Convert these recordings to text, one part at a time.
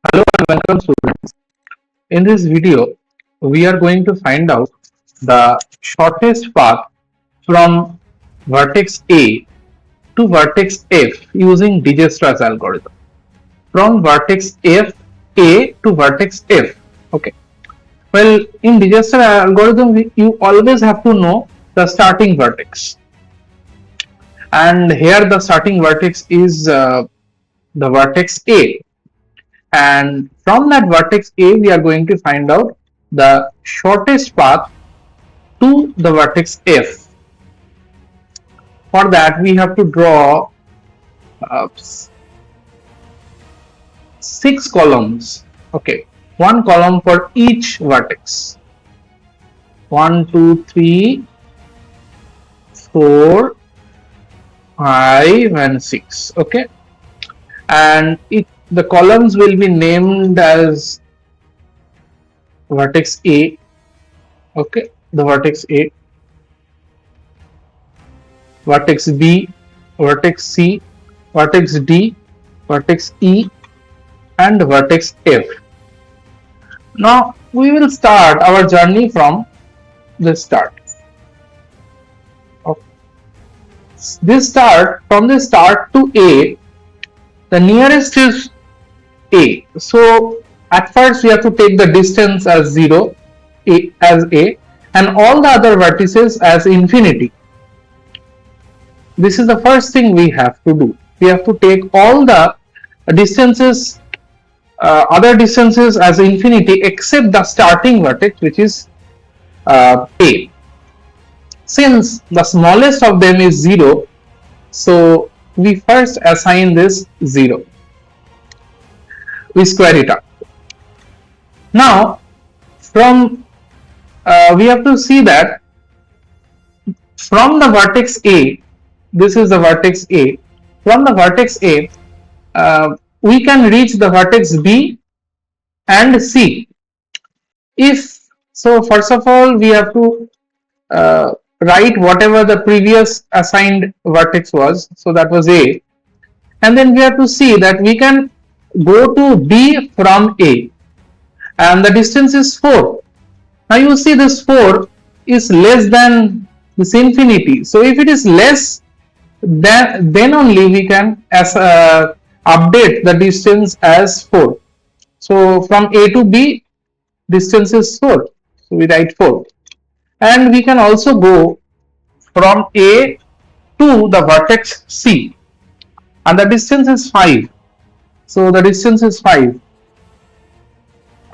Hello and welcome students. In this video, we are going to find out the shortest path from vertex A to vertex F using Djikra's algorithm. From vertex F A to vertex F. Okay. Well, in Djikra's algorithm, you always have to know the starting vertex. And here the starting vertex is the vertex A. And from that vertex A we are going to find out the shortest path to the vertex F. For that we have to draw uh, 6 columns. Okay, one column for each vertex. 1, 2, 3, 4, 5 and 6. Okay, and the columns will be named as vertex A. Okay, the vertex A, vertex B, vertex C, vertex D, vertex E and vertex F. Now we will start our journey from the start. Okay. From the start to A, the nearest is A. So at first we have to take the distance as 0, as A, and all the other vertices as infinity. This is the first thing we have to do. We have to take all the distances, other distances as infinity except the starting vertex, which is A. Since the smallest of them is 0, so we first assign this 0. We square it up. Now from we have to see that from the vertex A, this is the vertex A, from the vertex A we can reach the vertex B and C. If so, first of all we have to write whatever the previous assigned vertex was, so that was A, and then we have to see that we can go to B from A, and the distance is 4. Now you see this 4 is less than this infinity, so if it is less, then only we can update the distance as 4. So from A to B distance is 4, so we write 4, and we can also go from A to the vertex C, and the distance is 5, so the distance is 5,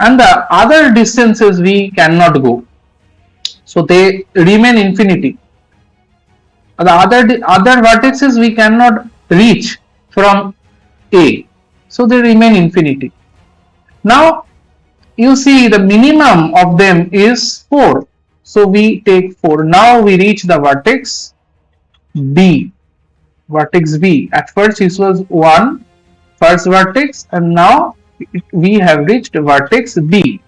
and the other distances we cannot go, so they remain infinity. The other vertices we cannot reach from A, so they remain infinity. Now you see the minimum of them is 4, so we take 4. Now we reach the vertex B. Vertex B, at first this was 1, first vertex, and now we have reached vertex B.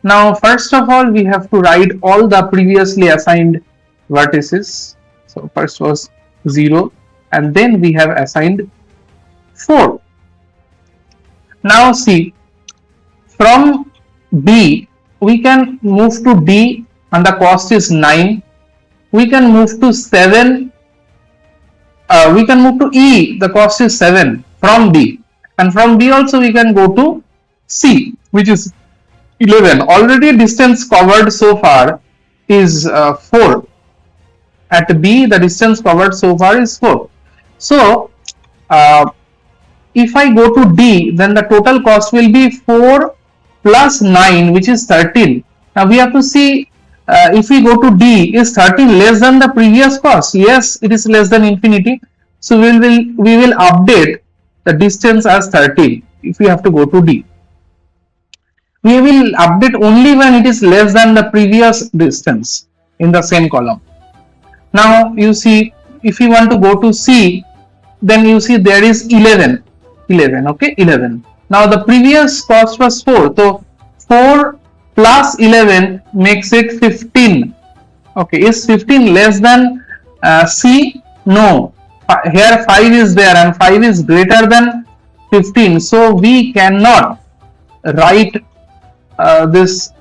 Now first of all we have to write all the previously assigned vertices. So first was 0, and then we have assigned 4. Now see, from B we can move to D, and the cost is 9. We can move to 7. We can move to E, the cost is 7 from B, and from B also we can go to C, which is 11. Already distance covered so far is 4. At B the distance covered so far is 4. So if I go to D, then the total cost will be 4 plus 9, which is 13. Now we have to see if we go to D, is 13 less than the previous cost? Yes, it is less than infinity. So we will update the distance as 13 if we have to go to D. We will update only when it is less than the previous distance in the same column. Now you see, if you want to go to C, then you see there is 11. Okay, 11. Now the previous cost was 4, so 4 plus 11 makes it 15. Okay, is 15 less than C? No. Here 5 is there, and 5 is greater than 15. So we cannot write this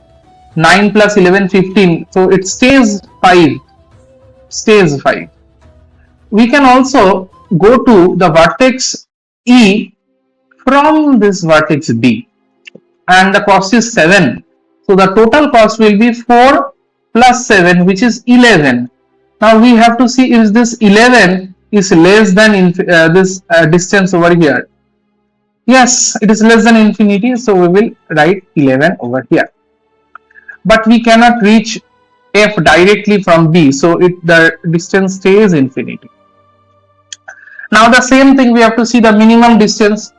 9 plus 11, 15. So it stays 5. Stays 5. We can also go to the vertex E from this vertex B, and the cost is 7. So the total cost will be 4 plus 7, which is 11. Now we have to see if this 11 is less than this distance over here. Yes, it is less than infinity, so we will write 11 over here. But we cannot reach F directly from B, so the distance stays infinity. Now the same thing, we have to see the minimum distance.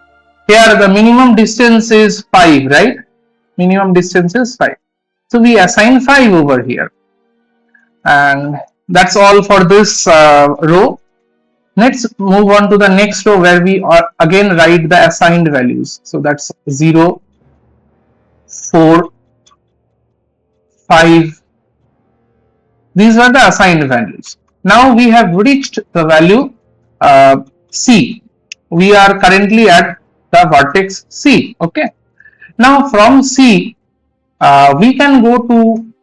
Here the minimum distance is 5, right? Minimum distance is 5. So we assign 5 over here. And that's all for this row. Let's move on to the next row where we again write the assigned values. So that's 0, 4, 5. These are the assigned values. Now we have reached the value C. We are currently at the vertex C. Okay. Now from C, we can go to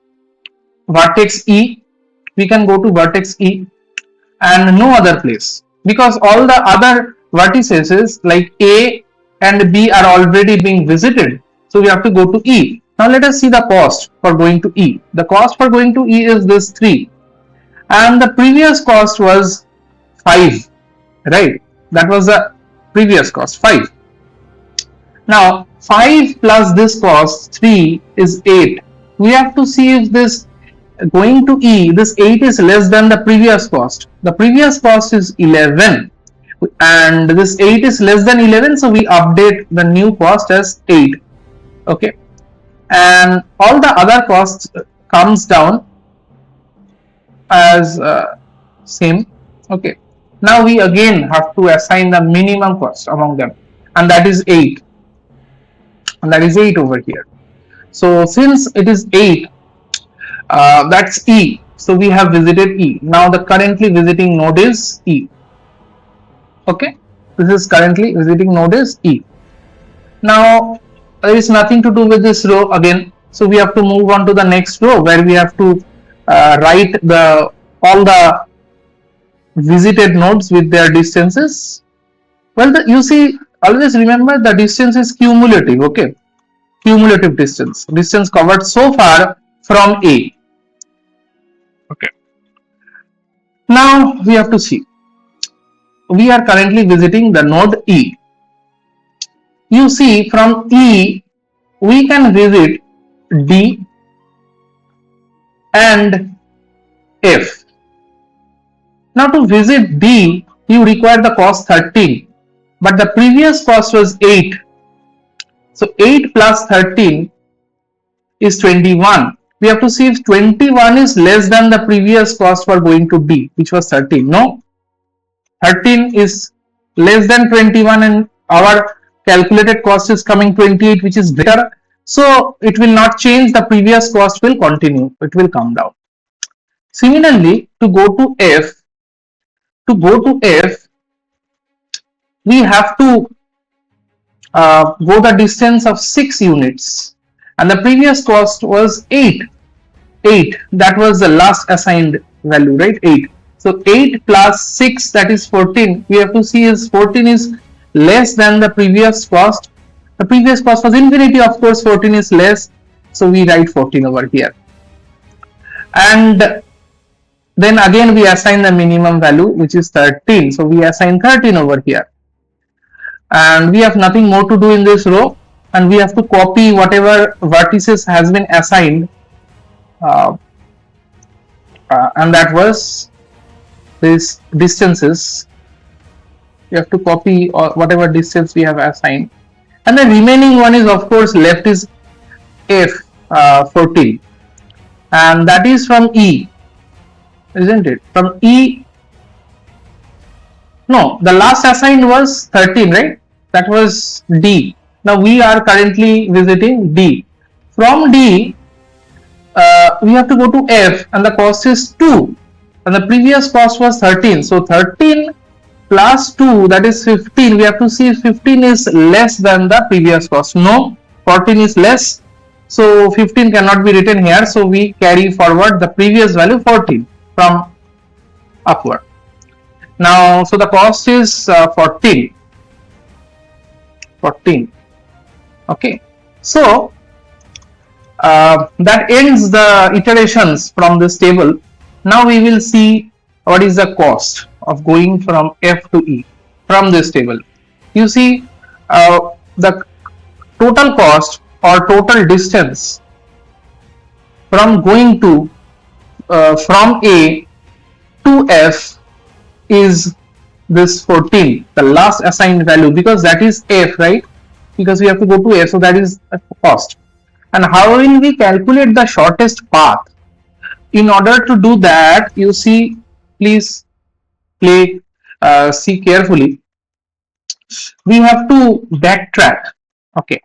vertex E. We can go to vertex E and no other place, because all the other vertices like A and B are already being visited. So we have to go to E. Now let us see the cost for going to E. The cost for going to E is this 3, and the previous cost was 5, right? That was the previous cost, 5. Now 5 plus this cost 3 is 8. We have to see if this going to E, this 8 is less than the previous cost. The previous cost is 11 and this 8 is less than 11, so we update the new cost as 8. Okay, and all the other costs comes down as same. Okay, now we again have to assign the minimum cost among them, and that is 8, and that is 8 over here. So since it is 8, that's E. So we have visited E. Now the currently visiting node is E. Okay, this is currently visiting node is E. Now there is nothing to do with this row again. So we have to move on to the next row where we have to write all the visited nodes with their distances. Well, you see, always remember the distance is cumulative. Okay, cumulative distance covered so far from A. Okay. Now we have to see. We are currently visiting the node E. You see, from E we can visit D and F. Now to visit D, you require the cost 13, but the previous cost was 8. So 8 plus 13 is 21. We have to see if 21 is less than the previous cost for going to D, which was 13. No, 13 is less than 21 and our calculated cost is coming 28, which is greater. So it will not change, the previous cost will continue, it will come down. Similarly, to go to F, we have to go the distance of 6 units, and the previous cost was 8. That was the last assigned value, right? 8. So 8 plus 6, that is 14. We have to see is 14 is less than the previous cost. The previous cost was infinity, of course 14 is less, so we write 14 over here. And then again we assign the minimum value, which is 13. So we assign 13 over here. And we have nothing more to do in this row, and we have to copy whatever vertices has been assigned, and that was this distances. You have to copy whatever distance we have assigned, and the remaining one is, of course, left is F, 14, and that is from E, isn't it? From E, no, the last assigned was 13, right? That was D. Now we are currently visiting D. From D, we have to go to F, and the cost is 2, and the previous cost was 13. So 13 plus 2, that is 15. We have to see if 15 is less than the previous cost. No, 14 is less. So 15 cannot be written here. So we carry forward the previous value 14 from upward. Now, so the cost is 14. Okay. So that ends the iterations from this table. Now we will see what is the cost of going from F to E from this table. You see the total cost or total distance from going to from A to F is this 14, the last assigned value, because that is F, right? Because we have to go to F, so that is a cost. And how will we calculate the shortest path? In order to do that, you see, please see carefully. We have to backtrack. Okay,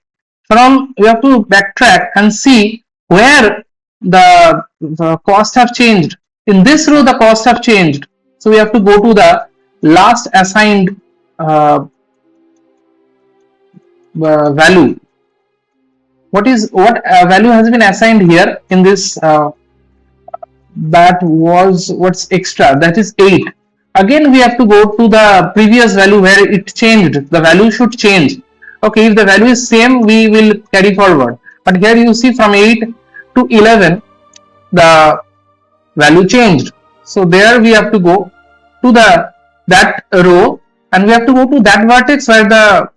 we have to backtrack and see where the cost have changed. In this row, the cost have changed. So we have to go to the last assigned value. What value has been assigned here in this? That was what's extra. That is 8. Again, we have to go to the previous value where it changed. The value should change. Okay, if the value is same, we will carry forward. But here you see from 8 to 11, the value changed. So there we have to go to that row, and we have to go to that vertex where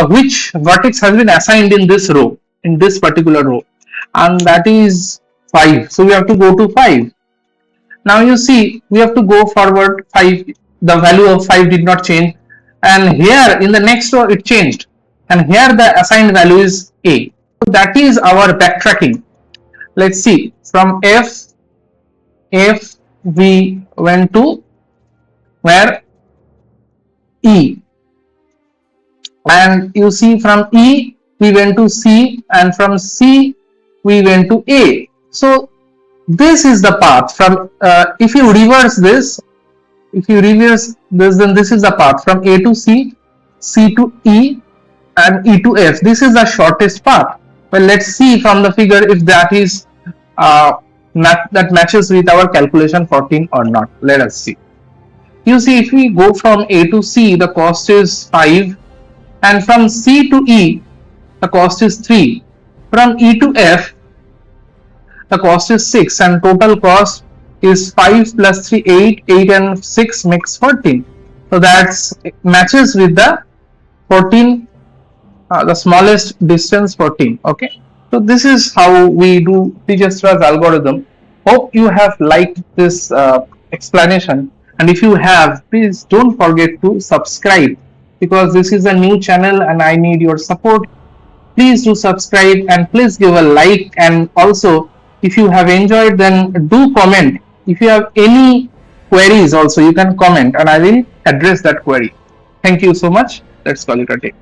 which vertex has been assigned in this row, in this particular row, and that is 5. So we have to go to 5. Now you see we have to go forward 5. The value of 5 did not change, and here in the next row it changed, and here the assigned value is A. So that is our backtracking. Let's see, from F we went to where? E. And you see from E we went to C, and from C we went to A. So this is the path from if you reverse this, then this is the path from A to C, C to E, and E to F. This is the shortest path. Well, let's see from the figure if that is that matches with our calculation 14 or not. Let us see. You see, if we go from A to C, the cost is 5, and from C to E, the cost is 3. From E to F, the cost is 6, and total cost is 5 plus 3, 8, 8 and 6 makes 14. So that matches with the 14, the smallest distance 14. Okay. So this is how we do Djikstra's algorithm. Hope you have liked this explanation, and if you have, please don't forget to subscribe, because this is a new channel and I need your support. Please do subscribe and please give a like, and also if you have enjoyed, then do comment. If you have any queries also, you can comment and I will address that query. Thank you so much. Let's call it a day.